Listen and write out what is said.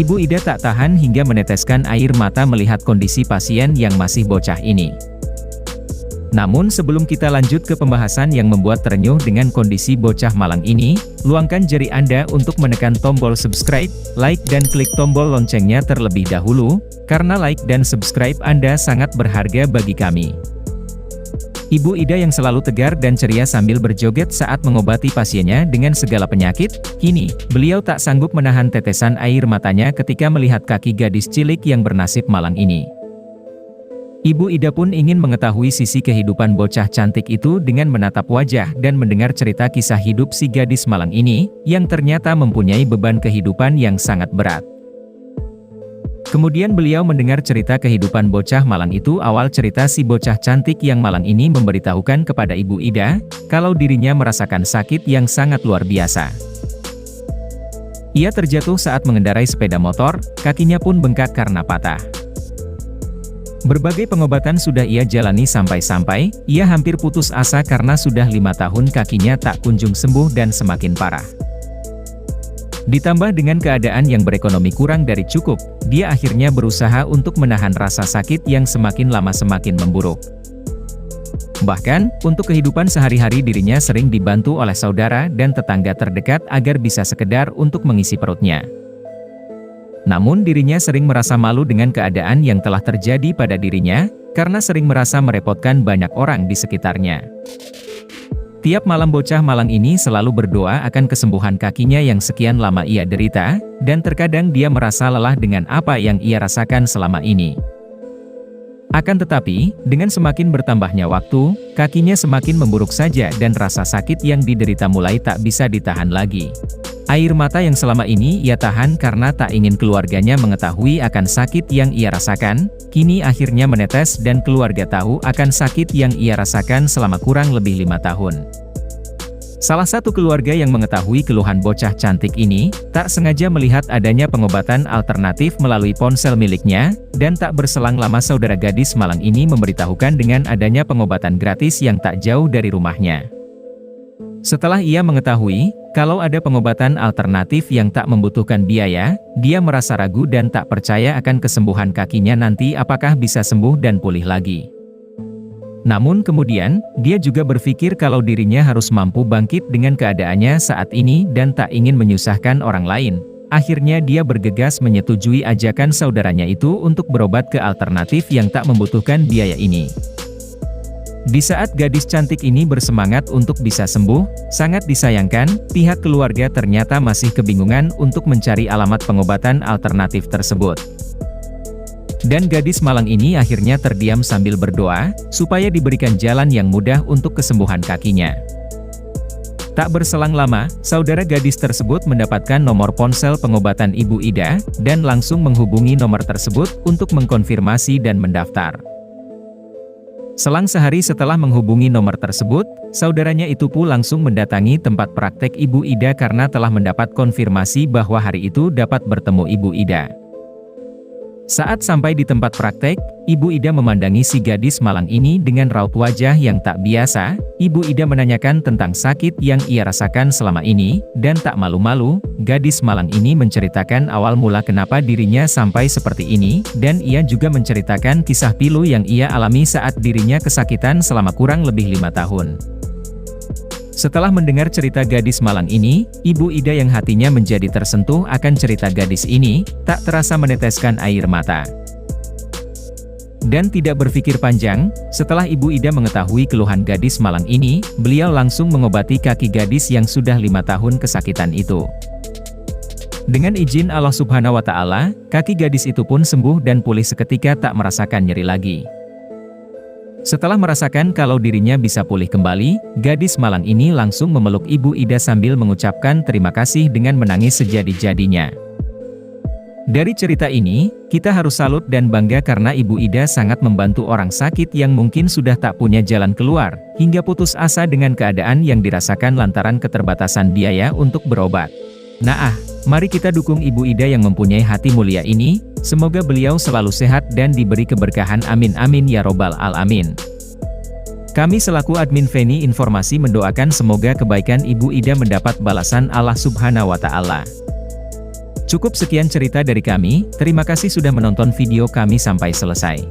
Ibu Ida tak tahan hingga meneteskan air mata melihat kondisi pasien yang masih bocah ini. Namun sebelum kita lanjut ke pembahasan yang membuat terenyuh dengan kondisi bocah malang ini, luangkan jari Anda untuk menekan tombol subscribe, like dan klik tombol loncengnya terlebih dahulu, karena like dan subscribe Anda sangat berharga bagi kami. Ibu Ida yang selalu tegar dan ceria sambil berjoget saat mengobati pasiennya dengan segala penyakit, kini, beliau tak sanggup menahan tetesan air matanya ketika melihat kaki gadis cilik yang bernasib malang ini. Ibu Ida pun ingin mengetahui sisi kehidupan bocah cantik itu dengan menatap wajah dan mendengar cerita kisah hidup si gadis malang ini, yang ternyata mempunyai beban kehidupan yang sangat berat. Kemudian beliau mendengar cerita kehidupan bocah malang itu. Awal cerita si bocah cantik yang malang ini memberitahukan kepada Ibu Ida, kalau dirinya merasakan sakit yang sangat luar biasa. Ia terjatuh saat mengendarai sepeda motor, kakinya pun bengkak karena patah. Berbagai pengobatan sudah ia jalani sampai-sampai, ia hampir putus asa karena sudah 5 tahun kakinya tak kunjung sembuh dan semakin parah. Ditambah dengan keadaan yang berekonomi kurang dari cukup, dia akhirnya berusaha untuk menahan rasa sakit yang semakin lama semakin memburuk. Bahkan, untuk kehidupan sehari-hari dirinya sering dibantu oleh saudara dan tetangga terdekat agar bisa sekedar untuk mengisi perutnya. Namun dirinya sering merasa malu dengan keadaan yang telah terjadi pada dirinya, karena sering merasa merepotkan banyak orang di sekitarnya. Tiap malam bocah malang ini selalu berdoa akan kesembuhan kakinya yang sekian lama ia derita, dan terkadang dia merasa lelah dengan apa yang ia rasakan selama ini. Akan tetapi, dengan semakin bertambahnya waktu, kakinya semakin memburuk saja dan rasa sakit yang diderita mulai tak bisa ditahan lagi. Air mata yang selama ini ia tahan karena tak ingin keluarganya mengetahui akan sakit yang ia rasakan, kini akhirnya menetes dan keluarga tahu akan sakit yang ia rasakan selama kurang lebih 5 tahun. Salah satu keluarga yang mengetahui keluhan bocah cantik ini, tak sengaja melihat adanya pengobatan alternatif melalui ponsel miliknya, dan tak berselang lama saudara gadis malang ini memberitahukan dengan adanya pengobatan gratis yang tak jauh dari rumahnya. Setelah ia mengetahui, kalau ada pengobatan alternatif yang tak membutuhkan biaya, dia merasa ragu dan tak percaya akan kesembuhan kakinya nanti apakah bisa sembuh dan pulih lagi. Namun kemudian, dia juga berpikir kalau dirinya harus mampu bangkit dengan keadaannya saat ini dan tak ingin menyusahkan orang lain. Akhirnya dia bergegas menyetujui ajakan saudaranya itu untuk berobat ke alternatif yang tak membutuhkan biaya ini. Di saat gadis cantik ini bersemangat untuk bisa sembuh, sangat disayangkan, pihak keluarga ternyata masih kebingungan untuk mencari alamat pengobatan alternatif tersebut. Dan gadis malang ini akhirnya terdiam sambil berdoa, supaya diberikan jalan yang mudah untuk kesembuhan kakinya. Tak berselang lama, saudara gadis tersebut mendapatkan nomor ponsel pengobatan Ibu Ida, dan langsung menghubungi nomor tersebut untuk mengkonfirmasi dan mendaftar. Selang sehari setelah menghubungi nomor tersebut, saudaranya itu pun langsung mendatangi tempat praktek Ibu Ida karena telah mendapat konfirmasi bahwa hari itu dapat bertemu Ibu Ida. Saat sampai di tempat praktek, Ibu Ida memandangi si gadis malang ini dengan raut wajah yang tak biasa. Ibu Ida menanyakan tentang sakit yang ia rasakan selama ini, dan tak malu-malu, gadis malang ini menceritakan awal mula kenapa dirinya sampai seperti ini, dan ia juga menceritakan kisah pilu yang ia alami saat dirinya kesakitan selama kurang lebih 5 tahun. Setelah mendengar cerita gadis malang ini, Ibu Ida yang hatinya menjadi tersentuh akan cerita gadis ini, tak terasa meneteskan air mata. Dan tidak berpikir panjang, setelah Ibu Ida mengetahui keluhan gadis malang ini, beliau langsung mengobati kaki gadis yang sudah 5 tahun kesakitan itu. Dengan izin Allah Subhanahu wa Ta'ala, kaki gadis itu pun sembuh dan pulih seketika, tak merasakan nyeri lagi. Setelah merasakan kalau dirinya bisa pulih kembali, gadis malang ini langsung memeluk Ibu Ida sambil mengucapkan terima kasih dengan menangis sejadi-jadinya. Dari cerita ini, kita harus salut dan bangga karena Ibu Ida sangat membantu orang sakit yang mungkin sudah tak punya jalan keluar, hingga putus asa dengan keadaan yang dirasakan lantaran keterbatasan biaya untuk berobat. Nah, mari kita dukung Ibu Ida yang mempunyai hati mulia ini, semoga beliau selalu sehat dan diberi keberkahan, amin amin ya robbal alamin. Kami selaku admin Feni Informasi mendoakan semoga kebaikan Ibu Ida mendapat balasan Allah Subhanahu wa Ta'ala. Cukup sekian cerita dari kami, terima kasih sudah menonton video kami sampai selesai.